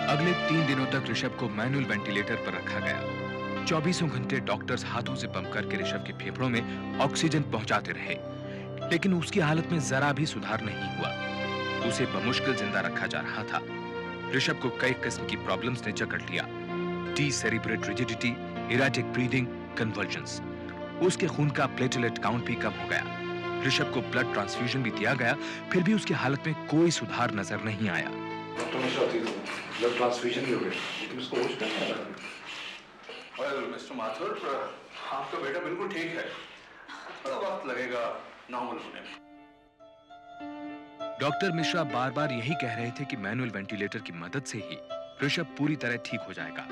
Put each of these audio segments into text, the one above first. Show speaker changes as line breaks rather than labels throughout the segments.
अगले 3 दिनों तक ऋषभ को मैनुअल वेंटिलेटर पर रखा गया। 24 घंटे डॉक्टर्स हाथों से पंप करके ऋषभ के फेफड़ों में ऑक्सीजन पहुंचाते रहे, लेकिन उसकी हालत में जरा भी सुधार नहीं हुआ। उसे बमुश्किल जिंदा रखा जा रहा था। ऋषभ को कई किस्म की प्रॉब्लम्स ने जकड़ लिया। डीसेरिब्रेट रिजिडिटी, इरेटिक ब्रीदिंग, कन्वर्जन्स। उसके खून का प्लेटलेट काउंट भी कम हो गया। ऋषभ को ब्लड ट्रांसफ्यूजन भी दिया गया, फिर भी उसकी हालत में कोई सुधार नजर नहीं आया।
डॉक्टर मिश्रा, ब्लड ट्रांसफ्यूजन भी हो गया, लेकिन उसको होश नहीं आ रहा।
वेल मिस्टर माथुर, आपका बेटा बिल्कुल ठीक है, थोड़ा वक्त लगेगा नॉर्मल होने में।
डॉक्टर मिश्रा बार बार यही कह रहे थे कि मैनुअल वेंटिलेटर की मदद से ही ऋषभ पूरी तरह ठीक हो जाएगा,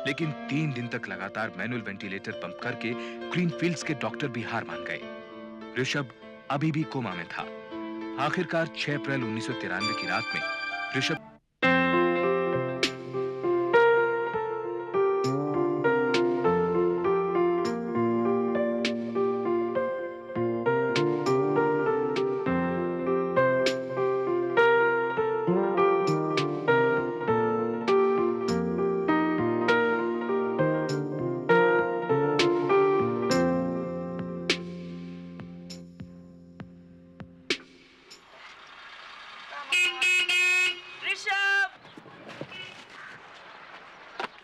लेकिन 3 दिन तक लगातार मैनुअल वेंटिलेटर पंप करके ग्रीनफील्ड्स के डॉक्टर भी हार मान गए। ऋषभ अभी भी कोमा में था। आखिरकार 6 अप्रैल 1993 की रात में ऋषभ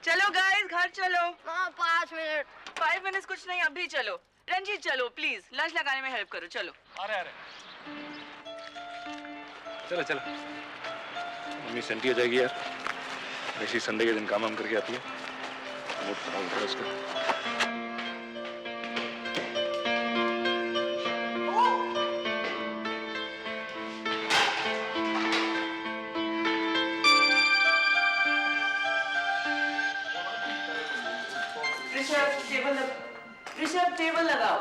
चलो गाइस, घर चलो।
5 मिनट।
5 मिनट्स कुछ नहीं, अभी चलो। रंजीत चलो प्लीज, लंच लगाने में हेल्प करो। चलो।
अरे
चलो चलो, मम्मी सेंटी हो जाएगी यार। ऐसी संडे के दिन काम वाम करके आती है, मूड खराब होता है उसका।
ऋषभ टेबल लगाओ।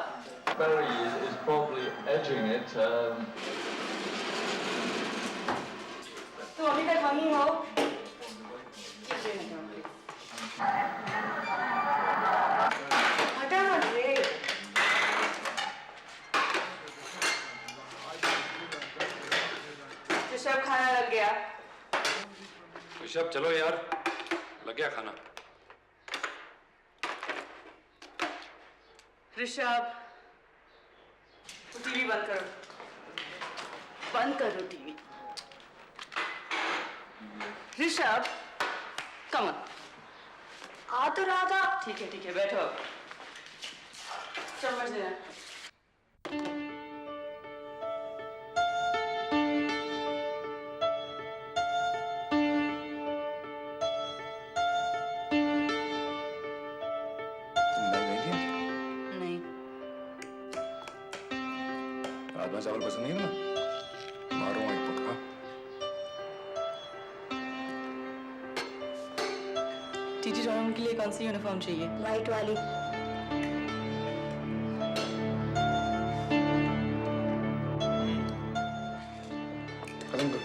Barry is probably edging it.
तो अभी तक वहीं हो। हटा मत रे। ऋषभ, खाना लग गया।
ऋषभ चलो यार, लग गया खाना।
ऋषभ, टीवी बंद करो। बंद करो टीवी। Rishabh, come on.
आ तो रहा था।
ठीक है बैठो। चम्मच देना।
राजमा चावल पसंद नहीं है ना, मारो एक पक्का।
टीटी जॉन के लिए कौन सी यूनिफॉर्म चाहिए?
वाइट वाली।
खत्म करो।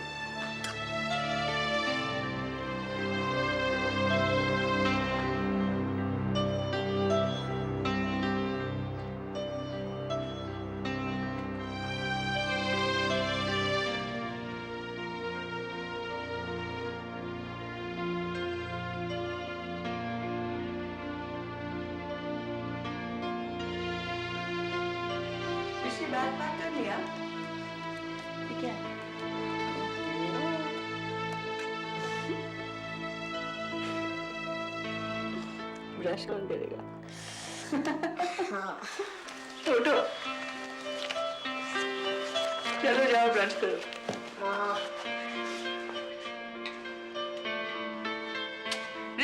बैग पैक कर लिया? ठीक है। ब्रश कौन करेगा?
हाँ।
उठो। चलो जाओ ब्रश करो।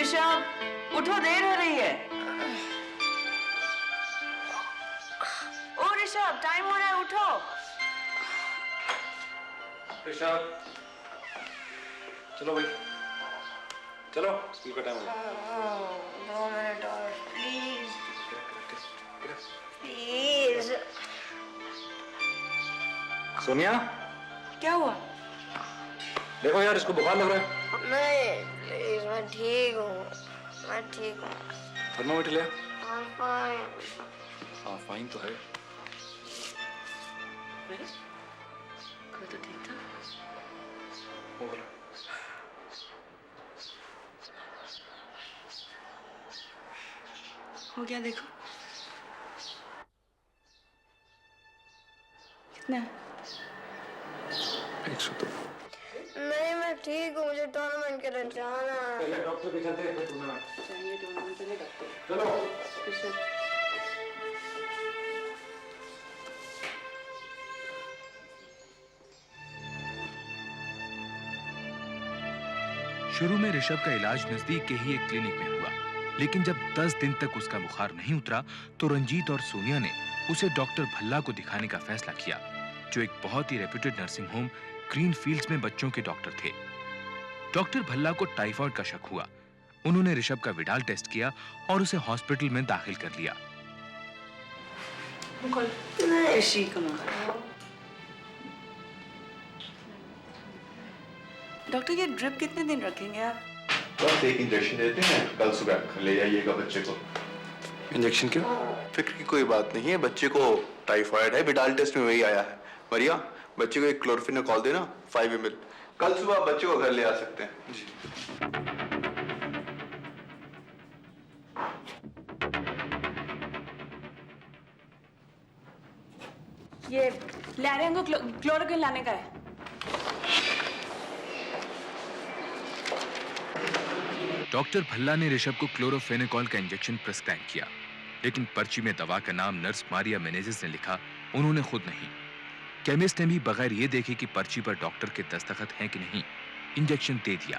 ऋषभ, उठो, देर हो रही है। ओ ऋषभ, टाइम हो रहा है, उठो।
ऋषभ चलो भाई, चलो स्कूल का टाइम हो गया।
2 मिनट और प्लीज। प्लीज।
सोनिया,
क्या हुआ?
देखो यार, इसको बुखार लग रहा है।
नहीं प्लीज, मैं ठीक हूँ, मैं ठीक हूँ।
थर्मामीटर ले।
फाइन।
हाँ फाइन तो है।
कल तो ठीक था।
हो गया।
हो गया देखो। कितना?
102।
नहीं मैं ठीक हूँ, मुझे टूर्नामेंट के लिए जाना है।
डॉक्टर के चलते हैं टूर्नामेंट।
चाहिए टूर्नामेंट चले डॉक्टर।
चलो।
शुरू में ऋषभ का इलाज नजदीक के ही एक क्लिनिक में हुआ, लेकिन जब 10 दिन तक उसका बुखार नहीं उतरा तो रंजीत और सोनिया ने उसे डॉक्टर भल्ला को दिखाने का फैसला किया, जो एक बहुत ही reputed nursing home green fields में बच्चों के डॉक्टर थे। डॉक्टर भल्ला को टाइफाइड का शक हुआ। उन्होंने ऋषभ का विडाल टेस्ट किया और उसे हॉस्पिटल में दाखिल कर लिया।
ऋषि को डॉक्टर, ये ड्रिप कितने दिन रखेंगे आप?
बस एक इंजेक्शन देते हैं, कल सुबह ले जाइएगा बच्चे को।
इंजेक्शन क्यों?
फिक्र की कोई बात नहीं है, बच्चे को टाइफाइड है, विडाल टेस्ट में वही आया है। मरिया, बच्चे को एक क्लोरोफिनेकॉल देना 5 ml। कल सुबह बच्चे को घर ले आ सकते हैं। जी।
ये लहरिया को क्लोरोक्विन लाने का है।
डॉक्टर भल्ला ने ऋषभ को क्लोरोफेनेकॉल का इंजेक्शन प्रिस्क्राइब किया, लेकिन पर्ची में दवा का नाम नर्स मारिया मेनेजेस ने लिखा, उन्होंने खुद नहीं। केमिस्ट ने भी बगैर ये देखे कि पर्ची पर डॉक्टर के दस्तखत हैं कि नहीं, इंजेक्शन दे दिया।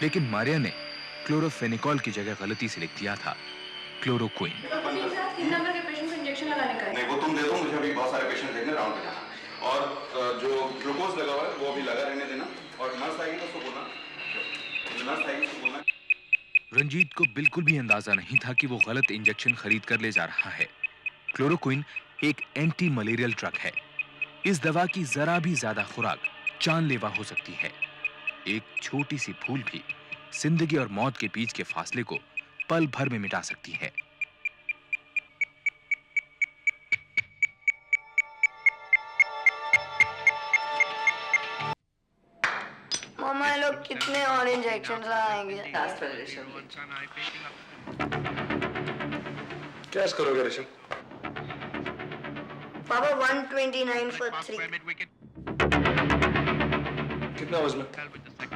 लेकिन मारिया ने क्लोरोफेनेकॉल की जगह गलती से लिख दिया था क्लोरोक्विन।
नहीं, वो तुम दे दो, मुझे अभी बहुत सारे पेशेंट देखने राउंड पे जाना। और जो ग्लूकोज लगा हुआ है वो अभी लगा रहने देना, और नर्स आएगी तो उसको बोलना, नर्स आएगी तो बोलना।
रंजीत को बिल्कुल भी अंदाजा नहीं था कि वो गलत इंजेक्शन खरीद कर ले जा रहा है। क्लोरोक्विन एक एंटी मलेरियल ड्रग है। इस दवा की जरा भी ज्यादा खुराक जानलेवा हो सकती है। एक छोटी सी भूल भी जिंदगी और मौत के बीच के फासले को पल भर में मिटा सकती है।
मामा ये लोग कितने और इंजेक्शन आएंगे?
क्या करोगे ऋषभ?
पापा 129 for 3.
कितना वजन?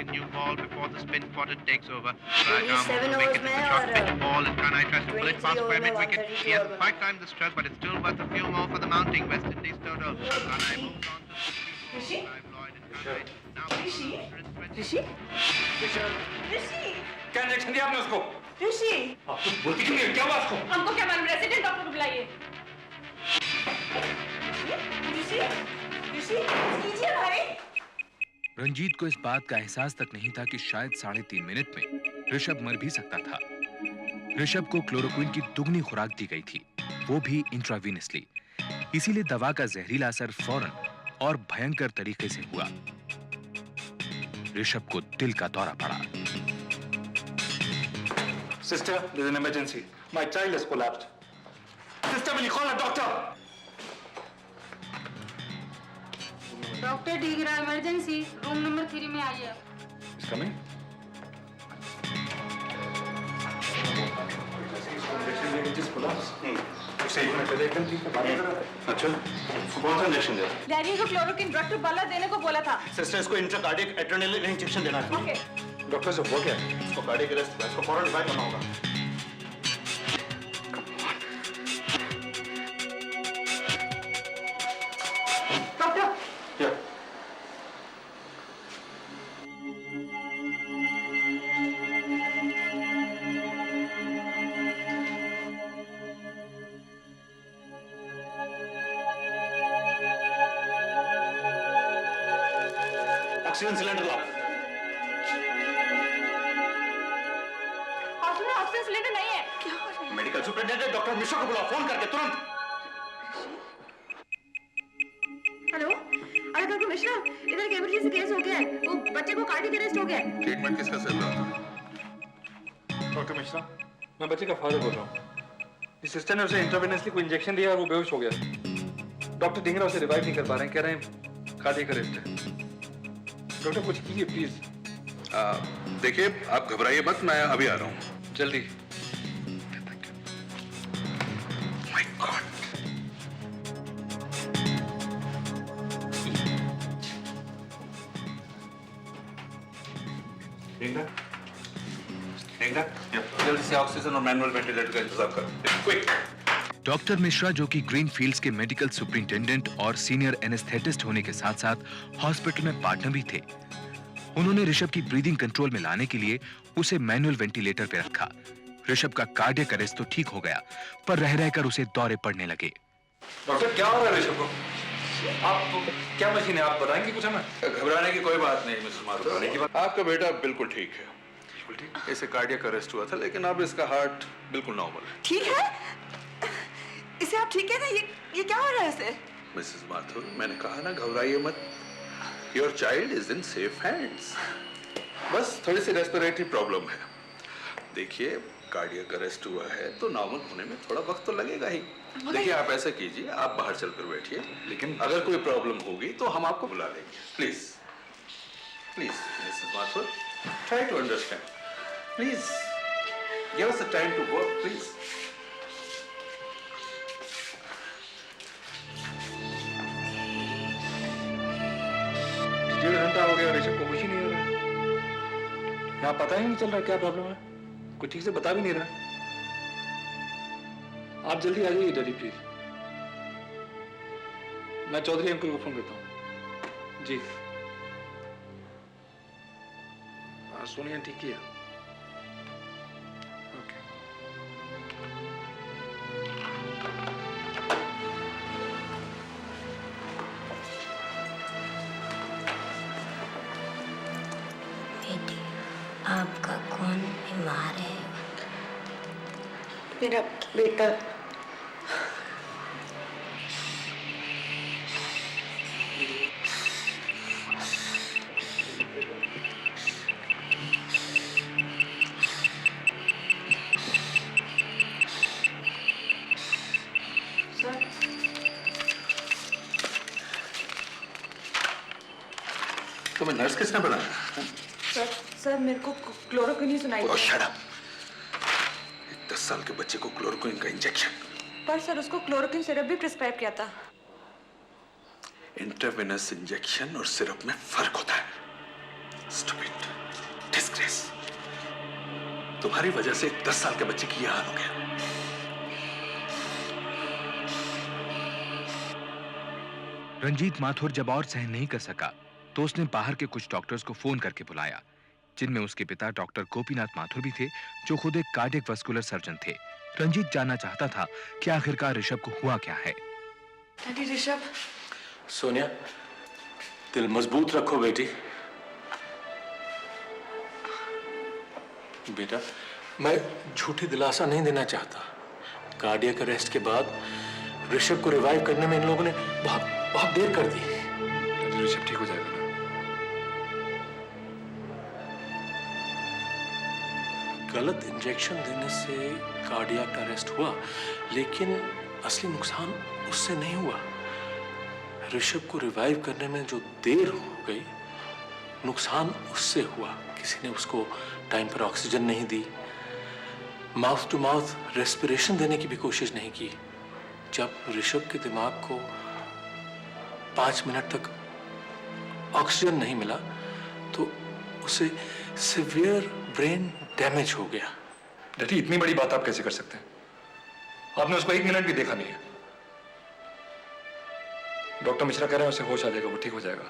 New ball before the spin spotter takes over.
27 overs में और
ball is Kanai tries to pull it past
23
by mid
over में
wicket.
132
He hasn't
over
quite timed the stroke, but it's still worth a few more for the mounting West Indies total. Kanai moves on to
Rishi?
Lloyd and Kanai. Now
Rishi? Rishi? Rishi?
क्या injection दिया आपने उसको?
ऋषि?
आप तो बोलती क्यों नहीं? क्या हुआ उसको?
हमको क्या मालूम, रेसिडेंट डॉक्टर को बुलाइए। ऋषि? ऋषि? कीजिए भाई।
रंजीत को इस बात का एहसास तक नहीं था कि शायद 3.5 मिनट में ऋषभ मर भी सकता था। ऋषभ को क्लोरोक्विन की दुगनी खुराक दी गई थी, वो भी इंट्रावीनसली। इसीलिए दवा का जहरीला असर फौरन और भयंकर तरीके से हुआ। ऋषभ को दिल का दौरा पड़ा।
Sister, there's an emergency. My child has collapsed. Sister, will you call a doctor?
Doctor ठीक रहा, इमरजेंसी रूम नंबर 3 में आइए।
He's coming.
अच्छा, उसको कौन सा इंजेक्शन दिया?
लहरिया को क्लोरोक्विन डॉक्टर भल्ला देने को बोला था।
सिस्टर, इसको इंट्राकार्डिक एड्रेनालिन इंजेक्शन देना है।
ओके।
डॉक्टर साहब वो क्या है?
इसको कार्डियक अरेस्ट, इसको फौरन डिवाइड करना होगा।
डॉक्टर।
या ऑक्सीजन सिलेंडर लाओ।
ऑक्सीजन सिलेंडर नहीं है। क्या हो रहा है?
मेडिकल सुपरिटेंडेंट डॉक्टर मिश्रा को बुलाओ, फोन करके तुरंत।
हेलो, अरे डॉक्टर मिश्रा, इधर एक इमरजेंसी केस हो गया है। वो बच्चे को कार्डियक अरेस्ट हो गया है।
ट्रीटमेंट किसका चल रहा था?
डॉक्टर मिश्रा, मैं बच्चे का फादर बोल रहा हूँ। इस सिस्टर ने उसे इंट्रावेनसली कोई इंजेक्शन दिया और वो बेहोश हो गया। डॉक्टर ढींगरा उसे रिवाइव नहीं कर पा रहे हैं, कह रहे हैं कार्डियक अरेस्ट है। डॉक्टर कुछ कीजिए प्लीज।
देखिए, आप घबराइए मत, मैं अभी आ रहा हूँ।
जल्दी।
जल्दी से ऑक्सीजन और मैनुअल वेंटिलेटर का इंतजाम करो, क्विक।
डॉक्टर मिश्रा, जो कि ग्रीन फील्ड्स के मेडिकल सुपरिंटेंडेंट और सीनियर एनेस्थेटिस्ट होने के साथ साथ हॉस्पिटल में पार्टनर भी थे, उन्होंने ऋषभ की ब्रीदिंग कंट्रोल में लाने के लिए उसे मैनुअल वेंटिलेटर पे रखा। ऋषभ का कार्डियक अरेस्ट तो ठीक हो गया, पर रह रहकर उसे दौरे पड़ने लगे।
डॉक्टर क्या हो रहा है ऋषभ को? आप क्या मशीन है, आप बताएंगे कुछ हमें?
घबराने की कोई बात नहीं मिसेस माथुर, आपका बेटा बिल्कुल ठीक है। इसे कार्डियक अरेस्ट हुआ था, लेकिन अब इसका हार्ट बिल्कुल नॉर्मल है।
ठीक है? इसे आप ठीक है ना? ये क्या हो रहा है इसे?
मिसेस माथुर, मैंने कहा ना घबराइए मत। Your child is in safe hands. बस थोड़ी सी रेस्पिरेटरी प्रॉब्लम है। देखिए, कार्डियक अरेस्ट हुआ है तो नॉर्मल होने में थोड़ा वक्त तो लगेगा ही। देखिए, आप ऐसा कीजिए, आप बाहर चलकर बैठिए, लेकिन अगर कोई प्रॉब्लम होगी तो हम आपको बुला लेंगे। Please please Mrs Mathur, try to understand. Please give us the time to work, please.
1.5 घंटा हो गया, ऋषभ को कुछ ही नहीं हो रहा है। यहाँ पता ही नहीं चल रहा क्या प्रॉब्लम है, कुछ ठीक से बता भी नहीं रहा। आप जल्दी आ जाइए डैडी प्लीज। मैं चौधरी अंकल को फोन करता हूँ। जी हाँ, सोनिया ठीक किया। ओके।
बेटी, आपका कौन बीमार है?
मेरा बेटा।
तुम्हें नर्स किसने बनाया?
सर मेरे को क्लोरोक्विन सुनाई
Oh, shut up. 10 साल के बच्चे को क्लोरोक्विन का इंजेक्शन।
पर सर उसको क्लोरोक्विन सिरप भी प्रिस्क्राइब किया था।
इंट्रावेनस इंजेक्शन और सिरप में फर्क होता है। Stupid. Disgrace. तुम्हारी वजह से 10 साल के बच्चे की यह हाल हो गया।
रंजीत माथुर जब और सहन नहीं कर सका तो उसने बाहर के कुछ डॉक्टर्स को फोन करके बुलाया, जिनमें उसके पिता डॉक्टर गोपीनाथ माथुर भी थे, जो खुद एक कार्डियक वस्कुलर सर्जन थे। रंजीत जानना चाहता था कि आखिरकार ऋषभ को हुआ क्या है।
डैडी ऋषभ।
सोनिया, दिल मजबूत रखो बेटी। बेटा, मैं झूठी दिलासा नहीं देना चाहता। कार्डियक अरेस्ट के बाद ऋषभ को रिवाइव करने में इन लोगों ने बहुत देर कर दी।
ऋषभ ठीक हो जाएगा ना?
गलत इंजेक्शन देने से कार्डियक अरेस्ट हुआ, लेकिन असली नुकसान उससे नहीं हुआ। ऋषभ को रिवाइव करने में जो देर हो गई, नुकसान उससे हुआ। किसी ने उसको टाइम पर ऑक्सीजन नहीं दी, माउथ टू माउथ रेस्पिरेशन देने की भी कोशिश नहीं की। जब ऋषभ के दिमाग को 5 मिनट तक ऑक्सीजन नहीं मिला तो उसे सिवियर ब्रेन डैमेज हो गया।
डैडी, इतनी बड़ी बात आप कैसे कर सकते हैं? आपने उसको 1 मिनट भी देखा नहीं है। डॉक्टर मिश्रा कह रहे हैं उसे होश आ जाएगा, वो ठीक हो जाएगा।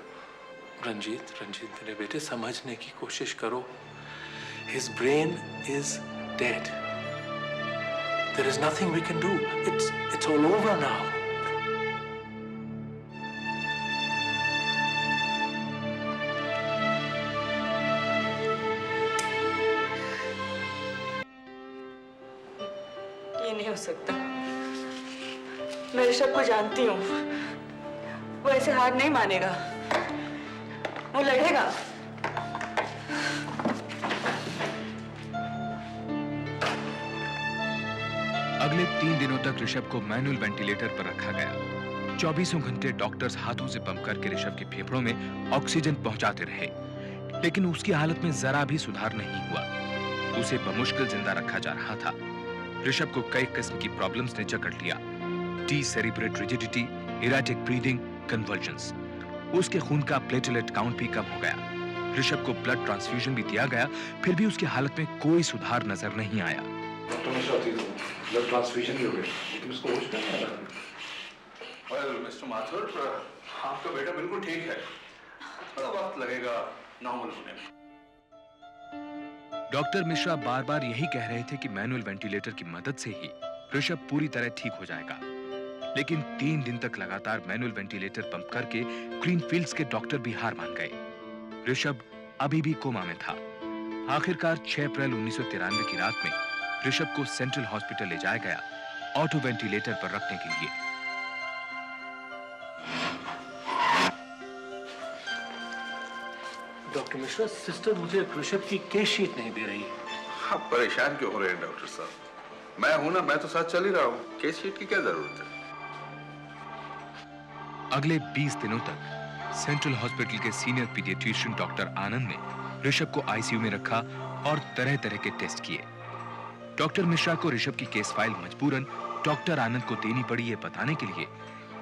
रंजीत मेरे बेटे, समझने की कोशिश करो। His brain is dead. There is nothing we can do. It's all over now.
ये नहीं हो सकता। मैं ऋषभ को जानती हूँ, वो ऐसे हार नहीं मानेगा, वो लड़ेगा।
अगले 3 दिनों तक ऋषभ को मैनुअल वेंटिलेटर पर रखा गया। 24 घंटे डॉक्टर्स हाथों से पंप करके ऋषभ के फेफड़ों में ऑक्सीजन पहुंचाते रहे, लेकिन उसकी हालत में जरा भी सुधार नहीं हुआ। उसे बमुश्किल जिंदा रखा जा रहा था। ऋषभ को कई किस्म की प्रॉब्लम्स ने जकड़ लिया। डीसेरिब्रेट रिजिडिटी, इरेटिक ब्रीदिंग, कन्वर्जन्स। उसके खून का प्लेटलेट काउंट भी कम हो गया। ऋषभ को ब्लड ट्रांसफ्यूजन भी दिया गया, फिर भी उसकी हालत में कोई सुधार नजर नहीं आया।
डॉक्टर मिश्रा ब्लड ट्रांसफ्यूजन भी हो गया, लेकिन उसको होश नहीं आ रहा।
वेल मिस्टर माथुर, आपका बेटा बिल्कुल ठीक है, थोड़ा वक्त लगेगा नॉर्मल होने में।
डॉक्टर मिश्रा बार बार यही कह रहे थे कि मैनुअल वेंटिलेटर की मदद से ही ऋषभ पूरी तरह ठीक हो जाएगा, लेकिन 3 दिन तक लगातार मैनुअल वेंटिलेटर पंप करके ग्रीनफील्ड्स के डॉक्टर भी हार मान गए। ऋषभ अभी भी कोमा में था। आखिरकार 6 अप्रैल 1993 की रात में ऋषभ को सेंट्रल हॉस्पिटल ले जाया गया ऑटो वेंटिलेटर पर रखने के लिए।
डॉक्टर मिश्रा, सिस्टर मुझे ऋषभ की केस शीट नहीं दे रही।
आप परेशान क्यों हो रहे हैं डॉक्टर साहब? मैं हूं ना, मैं तो साथ चल ही रहा हूं, केस शीट की क्या जरूरत है?
अगले 20 दिनों तक सेंट्रल हॉस्पिटल के सीनियर पीडियाट्रिशियन डॉक्टर आनंद ने ऋषभ को आईसीयू में रखा और तरह तरह के टेस्ट किए। डॉक्टर मिश्रा को ऋषभ की केस फाइल मजबूरन डॉक्टर आनंद को देनी पड़ी ये बताने के लिए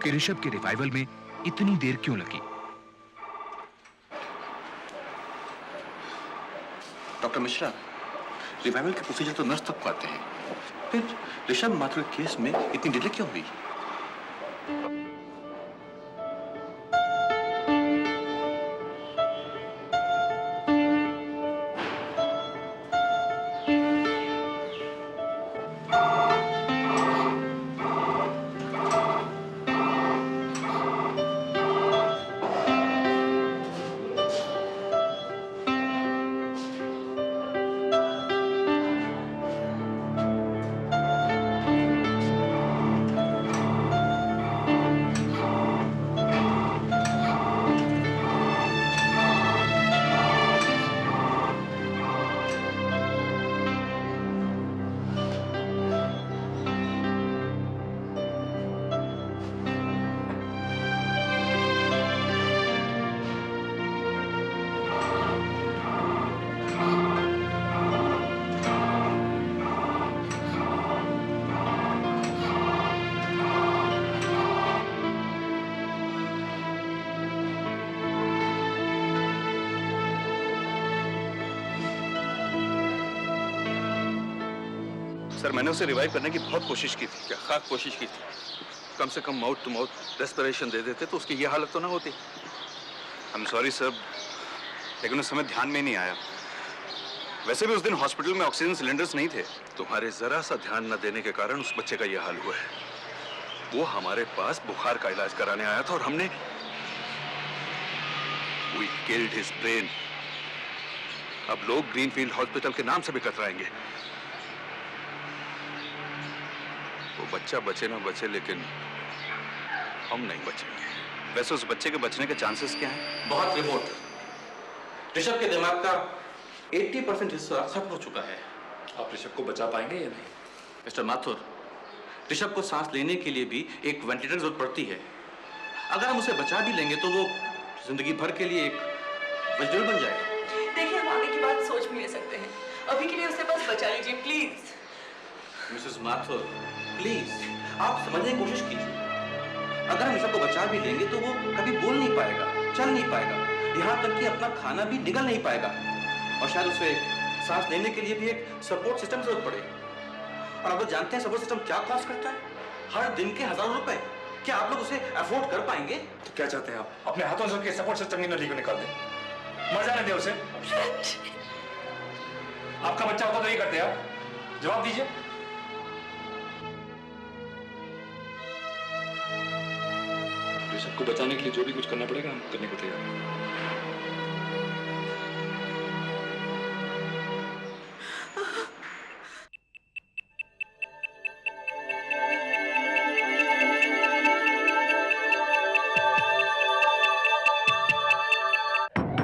कि ऋषभ के रिवाइवल में इतनी देर क्यों लगी।
डॉक्टर मिश्रा, रिवाइवल के प्रोसीजर तो नर्स तक पाते हैं, फिर ऋषभ माथुर केस में इतनी डिले क्यों हुई?
सर, मैंने उसे रिवाइव करने की बहुत कोशिश की थी।
क्या खाक कोशिश की थी? कम से कम माउथ टू माउथ रेस्पिरेशन दे देते तो उसकी ये हालत तो ना होती।
आई एम सॉरी सर, लेकिन उस समय ध्यान में नहीं आया। वैसे भी उस दिन हॉस्पिटल में ऑक्सीजन सिलेंडर्स नहीं थे।
तुम्हारे जरा सा ध्यान न देने के कारण उस बच्चे का यह हाल हुआ है। वो हमारे पास बुखार का इलाज कराने आया था और हमने We killed his brain. अब लोग ग्रीनफील्ड हॉस्पिटल के नाम से भी कतराएंगे। वो बच्चा बचे ना बचे, लेकिन हम नहीं बचेंगे।
वैसे उस बच्चे के बचने के चांसेस क्या हैं?
बहुत रिमोट। ऋषभ के दिमाग का 80% हिस्सा खत्म हो चुका है।
आप ऋषभ को बचा पाएंगे या नहीं?
मिस्टर माथुर, ऋषभ को सांस लेने के लिए भी एक वेंटिलेटर की जरूरत पड़ती है। अगर हम उसे बचा भी लेंगे तो वो जिंदगी भर के लिए एक वेजिटेबल बन जाएगा।
देखिए, हम आगे की बात सोच भी ले सकते हैं। अभी के लिए उसे बस बचा लीजिए प्लीज।
मिसेस माथुर, प्लीज आप समझने की कोशिश कीजिए। अगर हम ऋषभ को बचा भी लेंगे तो वो कभी बोल नहीं पाएगा, चल नहीं पाएगा, यहाँ तक कि अपना खाना भी निगल नहीं पाएगा, और शायद उसे सांस लेने के लिए भी एक सपोर्ट सिस्टम की जरूरत पड़े। और आप लोग जानते हैं सपोर्ट सिस्टम क्या कॉस्ट करता है? हर दिन के हजारों रुपए। क्या आप लोग उसे अफोर्ड कर पाएंगे?
तो क्या चाहते हैं आप? अपने हाथों से सपोर्ट सिस्टम की नली को निकाल दें, मर जाने दें उसे। आपका बच्चा होता तो ये करते आप? जवाब दीजिए। ऋषभ को बचाने के लिए जो भी कुछ करना पड़ेगा हम करने को तैयार हैं।